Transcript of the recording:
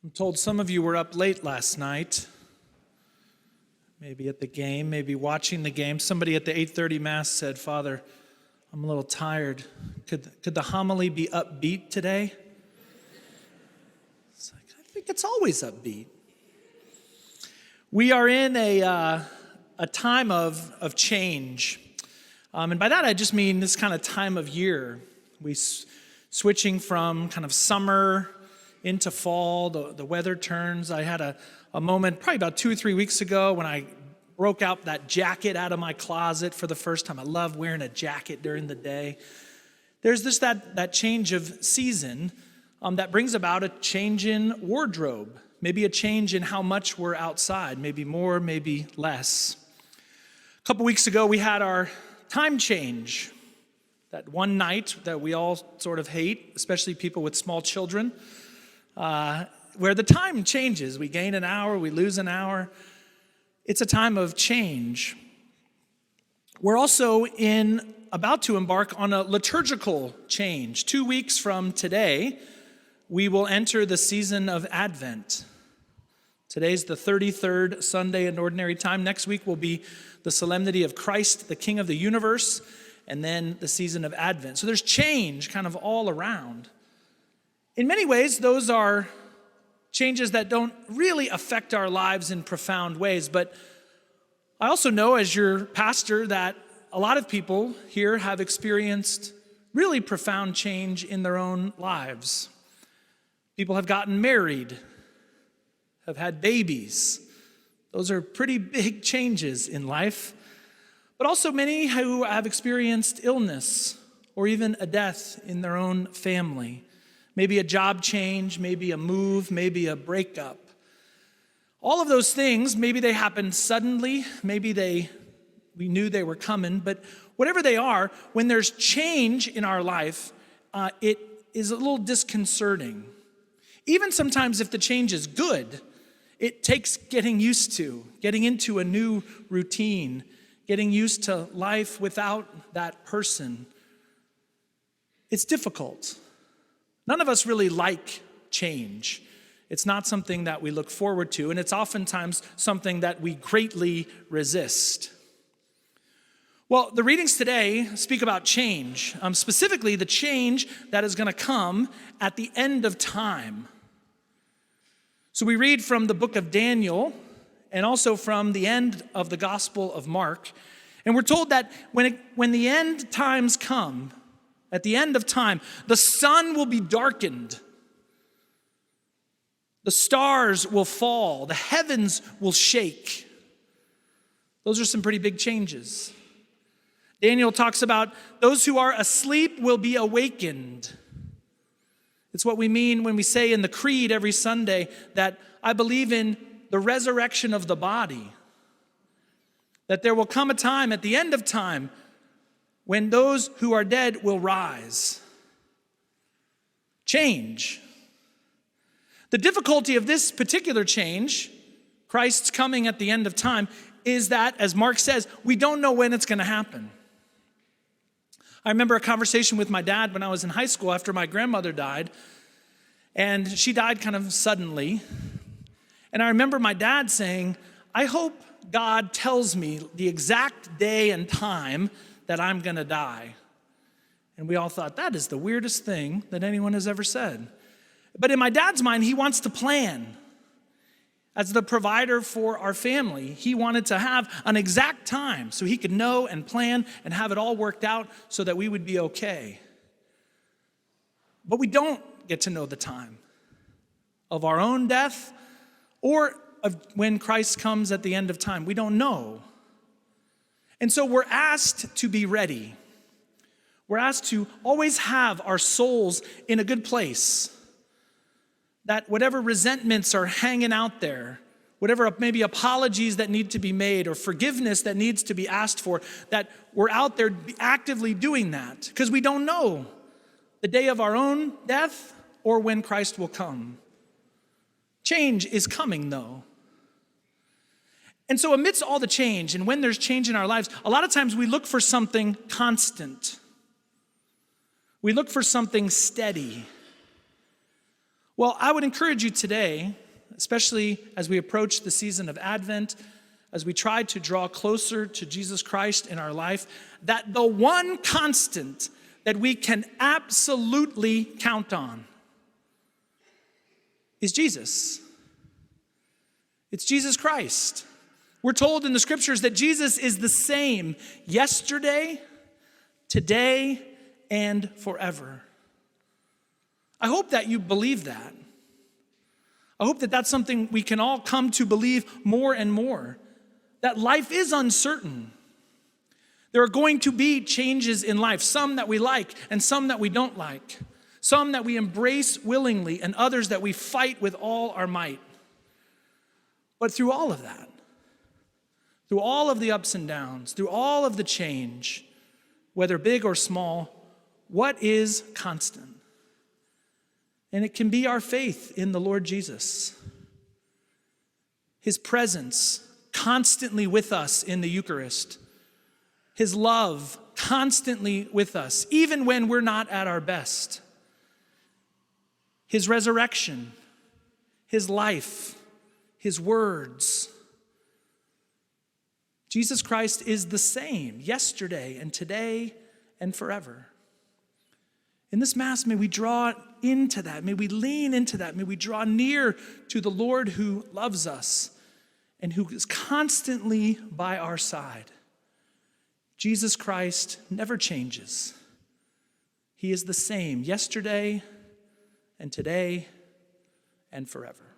I'm told some of you were up late last night, maybe at the game, maybe watching the game. Somebody at the 8:30 Mass said, "Father, I'm a little tired. Could the homily be upbeat today?" It's like, I think it's always upbeat. We are in a time of change. And by that I just mean this kind of time of year. Switching from kind of summer into fall, the weather turns. I had a moment probably about 2 or 3 weeks ago when I broke out that jacket out of my closet for the first time. I love wearing a jacket during the day. There's that change of season that brings about a change in wardrobe, maybe a change in how much we're outside, maybe more, maybe less. A couple weeks ago, we had our time change, that one night that we all sort of hate, especially people with small children, where the time changes. We gain an hour, we lose an hour. It's a time of change. We're also about to embark on a liturgical change. 2 weeks from today, we will enter the season of Advent. Today's the 33rd Sunday in Ordinary Time. Next week will be the Solemnity of Christ, the King of the universe, and then the season of Advent. So there's change kind of all around. In many ways, those are changes that don't really affect our lives in profound ways. But I also know, as your pastor, that a lot of people here have experienced really profound change in their own lives. People have gotten married, have had babies. Those are pretty big changes in life. But also many who have experienced illness or even a death in their own family. Maybe a job change, maybe a move, maybe a breakup. All of those things, maybe they happened suddenly, maybe we knew they were coming, but whatever they are, when there's change in our life, it is a little disconcerting. Even sometimes if the change is good, it takes getting used to, getting into a new routine, getting used to life without that person. It's difficult. None of us really like change. It's not something that we look forward to, and it's oftentimes something that we greatly resist. Well, the readings today speak about change, specifically the change that is going to come at the end of time. So we read from the book of Daniel and also from the end of the Gospel of Mark, and we're told that when the end times come, at the end of time, the sun will be darkened. The stars will fall. The heavens will shake. Those are some pretty big changes. Daniel talks about those who are asleep will be awakened. It's what we mean when we say in the Creed every Sunday that I believe in the resurrection of the body. That there will come a time at the end of time when those who are dead will rise. Change. The difficulty of this particular change, Christ's coming at the end of time, is that, as Mark says, we don't know when it's going to happen. I remember a conversation with my dad when I was in high school after my grandmother died, and she died kind of suddenly. And I remember my dad saying, I hope God tells me the exact day and time that I'm going to die. And we all thought, that is the weirdest thing that anyone has ever said. But in my dad's mind, he wants to plan. As the provider for our family, he wanted to have an exact time so he could know and plan and have it all worked out so that we would be okay. But we don't get to know the time of our own death or of when Christ comes at the end of time. We don't know. And so we're asked to be ready. We're asked to always have our souls in a good place. That whatever resentments are hanging out there, whatever maybe apologies that need to be made or forgiveness that needs to be asked for, that we're out there actively doing that because we don't know the day of our own death or when Christ will come. Change is coming, though. And so amidst all the change, and when there's change in our lives, a lot of times we look for something constant. We look for something steady. Well, I would encourage you today, especially as we approach the season of Advent, as we try to draw closer to Jesus Christ in our life, that the one constant that we can absolutely count on is Jesus. It's Jesus Christ. We're told in the scriptures that Jesus is the same yesterday, today, and forever. I hope that you believe that. I hope that that's something we can all come to believe more and more, that life is uncertain. There are going to be changes in life, some that we like and some that we don't like, some that we embrace willingly and others that we fight with all our might. But through all of that, through all of the ups and downs, through all of the change, whether big or small, what is constant? And it can be our faith in the Lord Jesus. His presence constantly with us in the Eucharist. His love constantly with us, even when we're not at our best. His resurrection, his life, his words. Jesus Christ is the same yesterday and today and forever. In this Mass, may we draw into that. May we lean into that. May we draw near to the Lord who loves us and who is constantly by our side. Jesus Christ never changes. He is the same yesterday and today and forever.